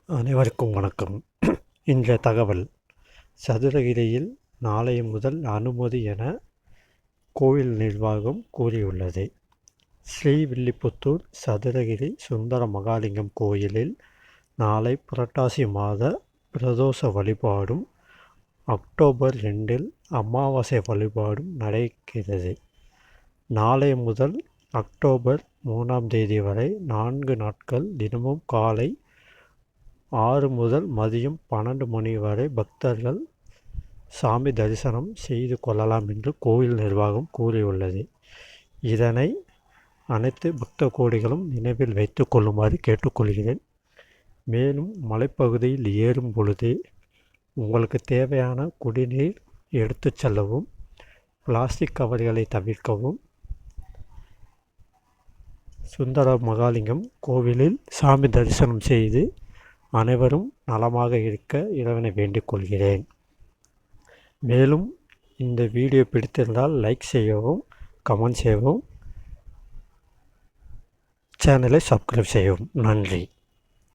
அனைவருக்கும் வணக்கம். இன்றைய தகவல்: சதுரகிரியில் நாளை முதல் அனுமதி என கோயில் நிர்வாகம் கூறியுள்ளது. ஸ்ரீவில்லிபுத்தூர் சதுரகிரி சுந்தர மகாலிங்கம் கோயிலில் நாளை புரட்டாசி மாத பிரதோஷ வழிபாடும் அக்டோபர் 2 அமாவாசை வழிபாடும் நடக்கிறது. நாளை முதல் அக்டோபர் 3 வரை 4 நாட்கள் தினமும் காலை 6 முதல் மதியம் 12 மணி வரை பக்தர்கள் சாமி தரிசனம் செய்து கொள்ளலாம் என்று கோயில் நிர்வாகம் கூறியுள்ளது. இதனை அனைத்து பக்த கோடிகளும் நினைவில் வைத்து கொள்ளுமாறு கேட்டுக்கொள்கிறேன். மேலும் மலைப்பகுதியில் ஏறும் பொழுது உங்களுக்கு தேவையான குடிநீர் எடுத்து செல்லவும், பிளாஸ்டிக் கவர்களை தவிர்க்கவும். சுந்தர மகாலிங்கம் கோவிலில் சாமி தரிசனம் செய்து அனைவரும் நலமாக இருக்க இறைவனை வேண்டிக் கொள்கிறேன். மேலும் இந்த வீடியோ பிடித்திருந்தால் லைக் செய்யவும், கமெண்ட் செய்யவும், சேனலை சப்ஸ்கிரைப் செய்யவும். நன்றி.